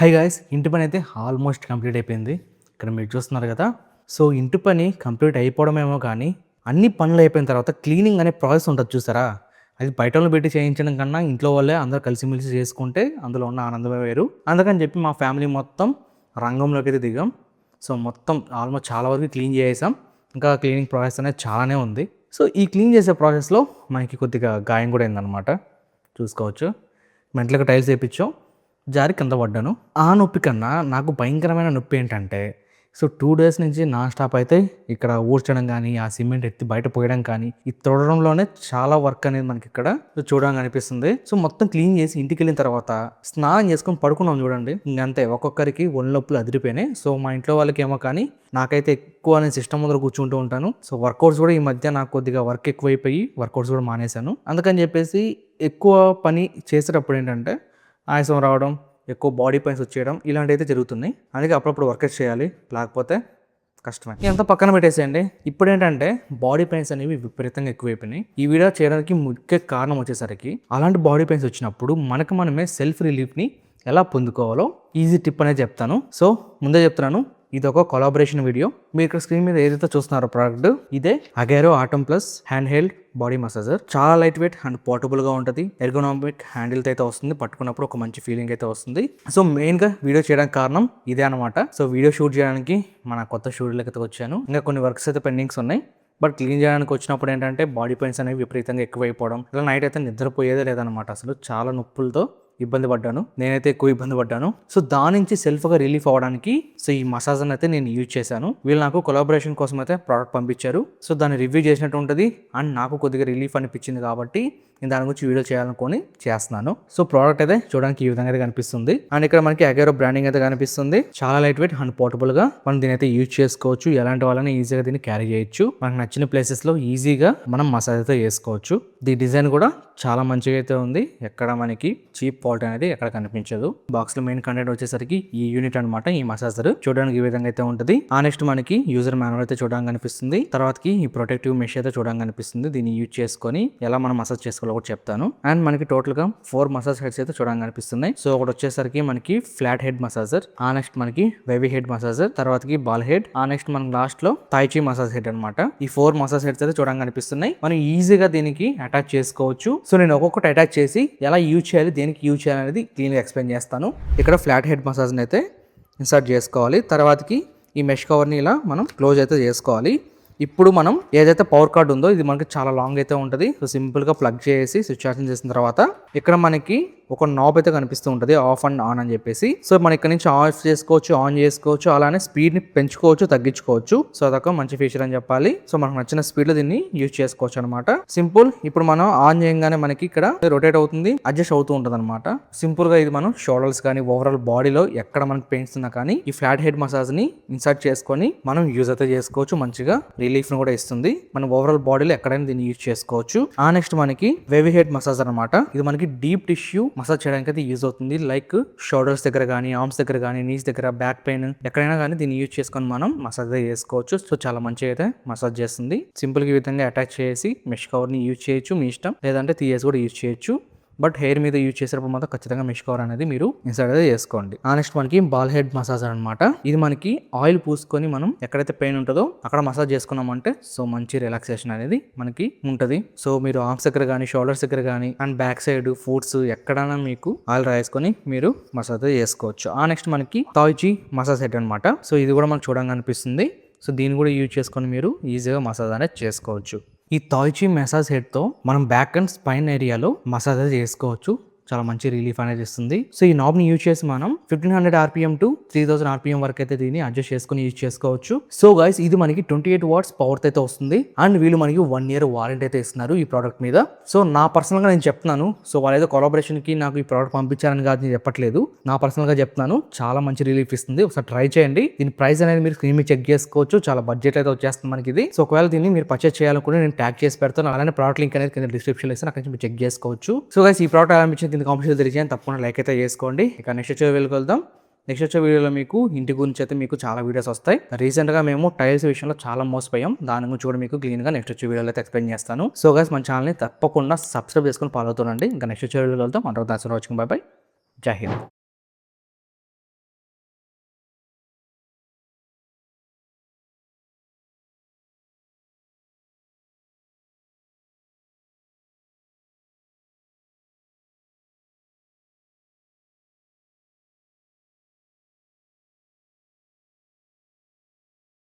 High guys, ఇంటి పని అయితే ఆల్మోస్ట్ కంప్లీట్ అయిపోయింది. ఇక్కడ మీరు చూస్తున్నారు కదా. సో ఇంటి పని కంప్లీట్ అయిపోవడమేమో కానీ అన్ని పనులు అయిపోయిన తర్వాత క్లీనింగ్ అనే ప్రాసెస్ ఉంటుంది చూసారా. అది బయట వాళ్ళు పెట్టి చేయించడం కన్నా ఇంట్లో వాళ్ళే అందరూ కలిసిమెలిసి చేసుకుంటే అందులో ఉన్న ఆనందమే వేరు. అందుకని చెప్పి మా ఫ్యామిలీ మొత్తం రంగంలోకి అయితే దిగాం. సో మొత్తం ఆల్మోస్ట్ చాలా వరకు క్లీన్ చేసాం. ఇంకా క్లీనింగ్ ప్రాసెస్ అనేది చాలానే ఉంది. సో ఈ క్లీన్ చేసే ప్రాసెస్లో మనకి కొద్దిగా గాయం కూడా అయిందనమాట. చూసుకోవచ్చు. మెంటల్గా టైల్స్ వేయించాం, జారి కింద పడ్డాను. ఆ నొప్పి కన్నా నాకు భయంకరమైన నొప్పి ఏంటంటే, సో 2 డేస్ నుంచి నాన్ స్టాప్ అయితే ఇక్కడ ఊడ్చడం కానీ, ఆ సిమెంట్ ఎత్తి బయట పోయడం కానీ, ఈ తొడడంలోనే చాలా వర్క్ అనేది మనకి ఇక్కడ చూడడానికి అనిపిస్తుంది. సో మొత్తం క్లీన్ చేసి ఇంటికి వెళ్ళిన తర్వాత స్నానం చేసుకొని పడుకున్నాం చూడండి. ఇంకంతే, ఒక్కొక్కరికి ఒళ్ళు నొప్పులు అదిరిపోయినాయి. సో మా ఇంట్లో వాళ్ళకి ఏమో కానీ నాకైతే ఎక్కువ నేను సిస్టమ్ ముందర కూర్చుంటూ ఉంటాను. సో వర్కౌట్స్ కూడా ఈ మధ్య నాకు కొద్దిగా వర్క్ ఎక్కువైపోయి వర్కౌట్స్ కూడా మానేశాను. అందుకని చెప్పేసి ఎక్కువ పని చేసేటప్పుడు ఏంటంటే ఆయాసం రావడం, ఎక్కువ బాడీ పెయిన్స్ వచ్చేయడం ఇలాంటివి అయితే జరుగుతున్నాయి. అందుకే అప్పుడప్పుడు వర్కౌట్ చేయాలి, లేకపోతే కష్టమే. ఎంత పక్కన పెట్టేసేయండి. ఇప్పుడు ఏంటంటే బాడీ పెయిన్స్ అనేవి విపరీతంగా ఎక్కువైపోయినాయి. ఈ వీడియో చేయడానికి ముఖ్య కారణం వచ్చేసరికి అలాంటి బాడీ పెయిన్స్ వచ్చినప్పుడు మనకు మనమే సెల్ఫ్ రిలీఫ్ని ఎలా పొందుకోవాలో ఈజీ టిప్ అనేది చెప్తాను. సో ముందే చెప్తున్నాను, ఇది ఒక కొలాబరేషన్ వీడియో. మీరు ఇక్కడ స్క్రీన్ మీద ఏదైతే చూస్తున్నారో ప్రోడక్ట్ ఇదే Agaro atom plus hand held body massager. చాలా లైట్ వెయిట్ అండ్ పోర్టబుల్గా ఉంటుంది. ఎర్గోనామిక్ హ్యాండిల్తో అయితే వస్తుంది. పట్టుకున్నప్పుడు ఒక మంచి ఫీలింగ్ అయితే వస్తుంది. సో మెయిన్గా వీడియో చేయడానికి కారణం ఇదే అనమాట. సో వీడియో షూట్ చేయడానికి మన కొత్త స్టూడియోకి అయితే వచ్చాను. ఇంకా కొన్ని వర్క్స్ అయితే పెండింగ్స్ ఉన్నాయి. బట్ క్లీన్ చేయడానికి వచ్చినప్పుడు ఏంటంటే బాడీ పెయిన్స్ అనేవి విపరీతంగా ఎక్కువైపోవడం, ఇలా నైట్ అయితే నిద్రపోయేదే లేదనమాట. అసలు చాలా నొప్పులతో ఇబ్బంది పడ్డాను. నేనైతే ఎక్కువ ఇబ్బంది పడ్డాను. సో దాని నుంచి సెల్ఫ్గా రిలీఫ్ అవ్వడానికి సో ఈ మసాజ్ని అయితే నేను యూజ్ చేశాను. వీళ్ళు నాకు కొలాబరేషన్ కోసం అయితే ప్రోడక్ట్ పంపించారు. సో దాన్ని రివ్యూ చేసినట్టు ఉంటుంది అండ్ నాకు కొద్దిగా రిలీఫ్ అనిపించింది కాబట్టి నేను దాని గురించి వీడియో చేయాలనుకొని చేస్తున్నాను. సో ప్రోడక్ట్ అయితే చూడడానికి ఈ విధంగా అయితే కనిపిస్తుంది. అండ్ ఇక్కడ మనకి అగైరో బ్రాండింగ్ అయితే కనిపిస్తుంది. చాలా లైట్ వెయిట్ అండ్ పోర్టబుల్ గా మనం దీని అయితే యూజ్ చేసుకోవచ్చు. ఎలాంటి వాళ్ళని ఈజీగా దీన్ని క్యారీ చేయొచ్చు. మనకు నచ్చిన ప్లేసెస్ లో ఈజీగా మనం మసాజ్ అయితే చేసుకోవచ్చు. దీని డిజైన్ కూడా చాలా మంచిగా అయితే ఉంది. ఎక్కడ మనకి చీప్ ఫాల్ట్ అనేది ఎక్కడ కనిపించదు. బాక్స్ లో మెయిన్ కంటెంట్ వచ్చేసరికి ఈ యూనిట్ అనమాట. ఈ మసాజర్ చూడడానికి ఈ విధంగా అయితే ఉంటుంది. ఆ నెక్స్ట్ మనకి యూజర్ మాన్యువల్ అయితే చూడడానికి కనిపిస్తుంది. తర్వాతకి ఈ ప్రొటెక్టివ్ మెష్ అయితే చూడడానికి కనిపిస్తుంది. దీన్ని యూజ్ చేసుకొని ఎలా మనం మసాజ్ చేసుకోవాలో కూడా చెప్తాను. అండ్ మనకి టోటల్ గా 4 మసాజ్ హెడ్స్ అయితే చూడడానికి కనిపిస్తున్నాయి. సో ఒకటి వచ్చేసరికి మనకి ఫ్లాట్ హెడ్ మసాజర్, ఆ నెక్స్ట్ మనకి వేవీ హెడ్ మసాజర్, తర్వాతకి బాల్ హెడ్, ఆ నెక్స్ట్ మనకి లాస్ట్ లో తాయిచి మసాజ్ హెడ్ అనమాట. ఈ 4 మసాజ్ హెడ్స్ అయితే చూడడానికి కనిపిస్తున్నాయి. మనం ఈజీగా దీనికి అటాచ్ చేసుకోవచ్చు. సో నేను ఒక్కొక్కటి అటాచ్ చేసి ఎలా యూజ్ చేయాలి, దేనికి యూజ్ చేయాలి అనేది క్లీన్గా ఎక్స్ప్లెయిన్ చేస్తాను. ఇక్కడ ఫ్లాట్ హెడ్ మసాజ్ని అయితే ఇన్సర్ట్ చేసుకోవాలి. తర్వాతకి ఈ మెష్ కవర్ని ఇలా మనం క్లోజ్ అయితే చేసుకోవాలి. ఇప్పుడు మనం ఏదైతే పవర్ కార్డ్ ఉందో ఇది మనకి చాలా లాంగ్ అయితే ఉంటుంది. సో సింపుల్గా ప్లగ్ చేసి స్విచ్ ఆన్ చేసిన తర్వాత ఇక్కడ మనకి ఒక నాబ్ అయితే కనిపిస్తూ ఉంటుంది, ఆఫ్ అండ్ ఆన్ అని చెప్పేసి. సో మనం ఇక్కడ నుంచి ఆఫ్ చేసుకోవచ్చు, ఆన్ చేసుకోవచ్చు, అలానే స్పీడ్ని పెంచుకోవచ్చు, తగ్గించుకోవచ్చు. సో అదొక మంచి ఫీచర్ అని చెప్పాలి. సో మనకు నచ్చిన స్పీడ్లో దీన్ని యూజ్ చేసుకోవచ్చు అనమాట. సింపుల్. ఇప్పుడు మనం ఆన్ చేయగానే మనకి ఇక్కడ రొటేట్ అవుతుంది, అడ్జస్ట్ అవుతూ ఉంటుంది అనమాట. సింపుల్ గా ఇది మనం షోల్డర్స్ కానీ ఓవరాల్ బాడీలో ఎక్కడ మనకి పెయిన్స్ ఉన్నా కానీ ఈ ఫ్లాట్ హెడ్ మసాజ్ ని ఇన్సర్ట్ చేసుకొని మనం యూజ్ అయితే చేసుకోవచ్చు. మంచిగా రిలీఫ్ ను కూడా ఇస్తుంది. మనం ఓవరాల్ బాడీలో ఎక్కడైనా దీన్ని యూజ్ చేసుకోవచ్చు. ఆ నెక్స్ట్ మనకి వేవీ హెడ్ మసాజ్ అనమాట. ఇది మనకి డీప్ టిష్యూ మసాజ్ చేయడానికి అయితే యూజ్ అవుతుంది. లైక్ షోల్డర్స్ దగ్గర కానీ, ఆర్మ్స్ దగ్గర కానీ, నీస్ దగ్గర, బ్యాక్ పెయిన్ ఎక్కడైనా కానీ దీన్ని యూజ్ చేసుకొని మనం మసాజ్ చేసుకోవచ్చు. సో చాలా మంచిగా అయితే మసాజ్ చేస్తుంది. సింపుల్ గా ఈ విధంగా అటాచ్ చేసి మెష్ కవర్ ని యూజ్ చేయొచ్చు మీ ఇష్టం, లేదంటే తీయేసి కూడా యూజ్ చేయొచ్చు. బట్ హెయిర్ మీద యూజ్ చేసేటప్పుడు మాత్రం ఖచ్చితంగా మెష్ కవర్ అనేది మీరు ఇన్సర్ట్ అయితే చేసుకోండి. ఆ నెక్స్ట్ మనకి బాల్ హెడ్ మసాజ్ అనమాట. ఇది మనకి ఆయిల్ పూసుకొని మనం ఎక్కడైతే పెయిన్ ఉంటుందో అక్కడ మసాజ్ చేసుకున్నామంటే సో మంచి రిలాక్సేషన్ అనేది మనకి ఉంటుంది. సో మీరు ఆర్మ్స్ దగ్గర కానీ, షోల్డర్స్ దగ్గర కానీ అండ్ బ్యాక్ సైడ్ ఫుట్స్ ఎక్కడైనా మీకు ఆయిల్ రాసుకొని మీరు మసాజ్ చేసుకోవచ్చు. ఆ నెక్స్ట్ మనకి తాయిచి మసాజ్ హెడ్ అనమాట. సో ఇది కూడా మనకు చూడడానికి అనిపిస్తుంది. సో దీన్ని కూడా యూజ్ చేసుకొని మీరు ఈజీగా మసాజ్ అనేది చేసుకోవచ్చు. ఈ తాయిచి మసాజ్ హెడ్తో మనం బ్యాక్ అండ్ స్పైన్ ఏరియాలో మసాజ్ చేసుకోవచ్చు. చాలా మంచి రిలీఫ్ అనేది ఇస్తుంది. సో ఈ నాబ్ ని యూజ్ చేసి మనం 1500 RPM టు 3000 RPM వరకు అయితే దీన్ని అడ్జస్ట్ చేసుకుని యూజ్ చేసుకోవచ్చు. సో గైస్ ఇది మనకి 28 వాట్స్ పవర్ అయితే వస్తుంది అండ్ వీళ్ళు మనకి 1 year వారంటీ అయితే ఇస్తున్నారు ఈ ప్రోడక్ట్ మీద. సో నా పర్సనల్ గా నేను చెప్తున్నాను. సో వాళ్ళేదో కొలాబరేషన్ కి నాకు ఈ ప్రోడక్ట్ పంపించారని కాదు నేను చెప్పట్లేదు. నా పర్సనల్ గా చెప్తున్నాను. చాలా మంచి రిలీఫ్ ఇస్తుంది. ఒకసారి ట్రై చేయండి. దీని ప్రైస్ అనేది మీరు స్క్రీన్ మీద చెక్ చేసుకోవచ్చు. చాలా బడ్జెట్ అయితే వచ్చేస్తుంది మనకి ఇది. సో ఒకవేళ దీన్ని మీరు పర్చేస్ చేయాలనుకుంటే నేను ట్యాగ్ చేసి పెడతాను. అలానే ప్రోడక్ట్ లింక్ అనేది కింద డిస్క్రిప్షన్ లో ఇస్తాను, అక్కడ నుంచి మీరు చెక్ చేసుకోవచ్చు. సో గైస్ ఈ ప్రోడక్ట్ అనిపించింది కింద కాంపిటీషన్ తెలియజేయండి, తప్పకుండా లైక్ అయితే చేసుకోండి. ఇక నెక్స్ట్ వచ్చే వెళ్దాం. నెక్స్ట్ వచ్చే వీడియోలో మీకు ఇంటి గురించి అయితే మీకు చాలా వీడియోస్ వస్తాయి. రీసెంట్గా మేము టైల్స్ విషయంలో చాలా మోసపోయాం. దాని గురించి కూడా మీకు క్లీన్గా నెక్స్ట్ వచ్చే వీడియోలో అయితే ఎక్స్ప్లెయిన్ చేస్తాను. సో గైస్ మన ఛానల్ని తప్పకుండా సబ్స్క్రైబ్ చేసుకొని ఫాలో అవుతుండండి. ఇంకా నెక్స్ట్ వచ్చే వీడియోలో వెళ్తాం. అంతవరకు thanks for watching. By by. జై హింద్.